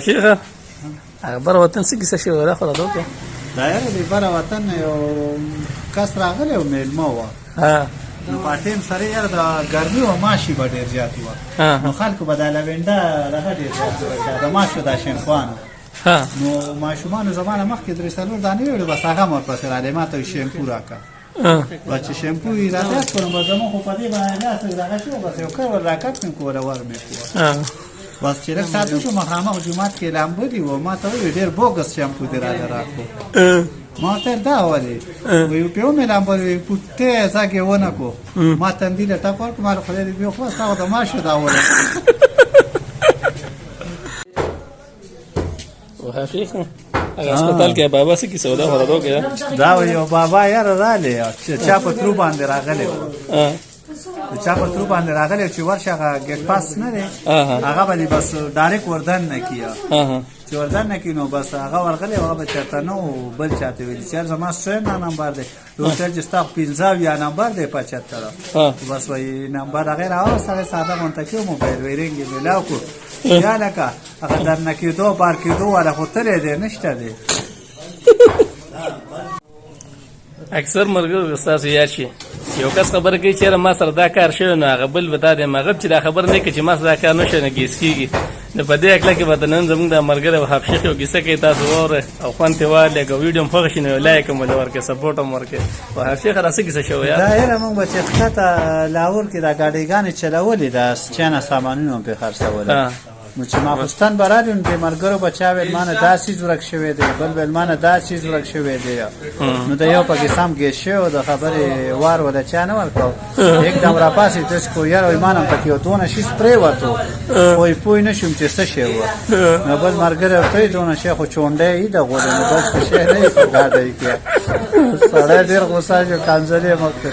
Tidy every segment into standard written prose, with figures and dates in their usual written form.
شيخه بره وطن څه کیسه شوې ده خو راته دا یاره د بره وطن یو کس راغلی و میلمه وه نو په ټیم سره یاره د ګرمي و ماشي به ډېر زیات وه نو خلکو به دا لوینډه دغه ډېر زیات د ماشو دا شینخوانو نو ماشومانو زمانه مخکې درې څلور دانې وړي بس هغه هم ورپسې راغلی ما ته یې شیمپو راکړه بس چې شیمپو یې راپیاس کړم بس زموږ خو په دې باندې لاس دغه شو بس یو کار ور راکټ کړم که ور مې کړو بس چې لږ ساعت وشو مخامخ جومات کې لامبو دي و ما ته وویل ډېر بوګس شیمپو دې راله راکړو ما ورته ویل دا ولې وایي پې ومې لامبو وایي پوټې ځاګ یې ونه کړو ما تندي له ټپ ورکړو ما له خدای دې بیا خو ستا خو د ماشو دا ولې شيخه هغه هسپتال کې بابا څه کیسه ده خو راته دا یو بابا یاره رالی چا په ترو باندې راغلی و چا په ترو باندې راغلی چې ورشه هغه ګیټ پاس نه دی هغه به دې بس ډایرکټ وردن نه کیه چې وردن نه کي نو بس هغه ورغلی هغه به چېرته نه و بل چا ته ویلي چې یار زما څومره نمبر دی ورته چې ستا خو 15 نمبر دی 75 بس وایي نمبر هغې راوستلی ساده غونته کړي موبایل وایي رنګ یې میلاو کړو یا لکه هغه درنه کېدو بار کېدو والا خو تلی دی نشته دی اکثر ملګرو ستاسو یاد شي یو کس خبره کوي چېرې ما سره دا کار شوی نو هغه بل به دا دی هغه چې دا خبره نه کوي چې ما سره دا کار نه شوی نو ګیس کېږي نو په دې هکله کې به د نن زموږ دا ملګری وهاب شیخ یو کیسه کوي تاسو واورئ او خوند ترې واخلئ که ویډیو هم خوښه شي نو یو لایک هم ولې ورکړئ سپورټ هم ورکړئ وهاب شیخ را څه کیسه شوی دا یاره موږ به چې ښکته لاهور کې دا ګاډیګانې چلولې دا چانه سامانونه هم پرې خرڅول نو چې ماخوستن به رالي نو دې ملګرو به چا ویل ما نه دا څیز ورک شوی دی بل ویل ما نه دا څیز ورک شوی دی نو د یو پکې سم ګیس شوی و د خبرې وار ولا چا نه ورکړو یکدم راپاسې تش کړو یاره وایي ما نه هم پکې یو دونه شي سپری وتو وایي پوه نه شوم چې څه شی و نو بل ملګری ورته وایي دونه شی خو چونډی یې د غولې نو بل څه شی نه یې په ګاډه یې کړه سړی ډېر غوسه شو کنځل یې مه کړ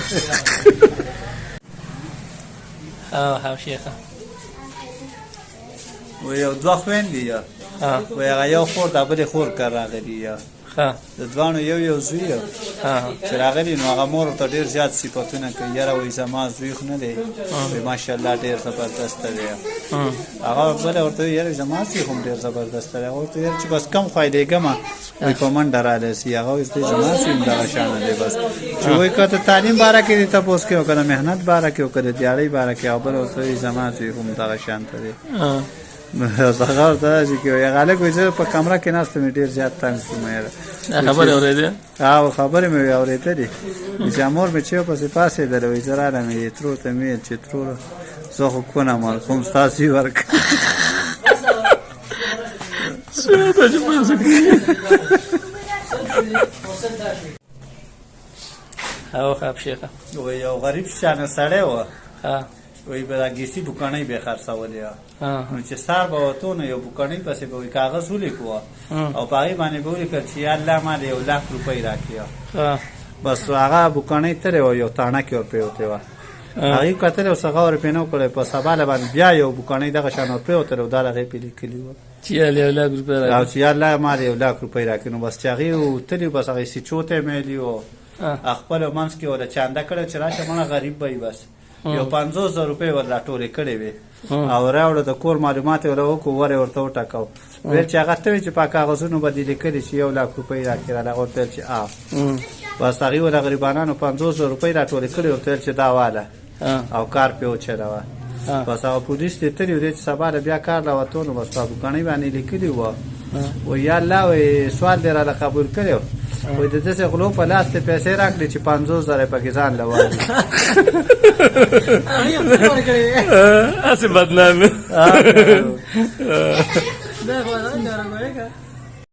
وهاب شیخه و یو دوه خویندې یا و هغه یو خور د بلې خور کار راغلي یا د دواړو یو زوی چې راغلي نو هغه مور ورته ډېر زیات صفتونه کوي یاره وایي زما زوی خو نه دی وایي ماشاءالله ډېر زبردسته دی هغه بله ورته وایي یاره زما زوی خو هم ډېر زبردسته دی هغه ورته یاره چې بس کم خوایدېږمه وایي په منډه رالی سي هغه وایي زما زوی هم دغه شانه دی بس چې وایي که ته تعلیم باره کې دې تپوس کوي او که د محنت باره کې او که د دیارۍ باره کې او بل ورته وایي زما زوی خو هم دغه شانته دی هغه ورته داسې کوي هغه هلک وایي زه په کمره کې ناست مې ډېر زیات تنګ شوم یاره خبرې اورېدې او خبرې مې اورېدلې چې مور مې چې یو پسې پاڅېدله وایي زه رالم یې ترور ته مې ویل چې تروره زه خو کونه مرخوم ستاسو یې ورکړه او وهاب شیخه وایي یو غریب شانه سړی و وایي به دا ګیسي بوکڼۍ به یې خرڅولې وه نو چې سهار به وتو نو یو بوکڼۍ پسې به وایي کاغذ ولیکو او په هغې باندې به ولیکل چې یا الله ما د 1 لاک روپۍ راکړي بس هغه بوکڼۍ تلې وه یو تاڼه کې ورپرېوتې وه هغې کتلې اوس هغه ورپرې نه وکړی په سبا له باندې بیا یو بوکڼۍ دغه شان ورپرېوتلی و دا هغې پرې لیکلي وه چې یا 1 لاک روپۍ او چې یا الله ما د 1 لاک روپۍ راکړي نو بس چې هغې وتلي بس هغې سیچو ته یې میلي و خپل منځ کې وله چانده کړی چې راشه مړه غریب به وي بس یو 50,000 روپۍ ور راټولې کړې وې او راوړه د کور معلومات یې ور وکړو ور یې ورته وټکاو ویل چې هغه ته وایي چې په کاغذونو به دې لیکلي چې 1 لاک روپۍ راکړي راله هغه ورته ویل چې بس هغې وله غریبانانو 50,000 روپۍ راټولې کړې ورته ویل چې دا واله او کار پې وچلوه بس هغه پولیس دې تلي و دې چې سبا له بیا کار له وتو نو بس په بوکڼۍ باندې لیکلي وه وایي یا الله وایي سوال دې راله قبول کړی وایي د داسې غلو په لاس ته پیسې راکړي چې 50,000 یې پکې ځان له والي هسې بدنامي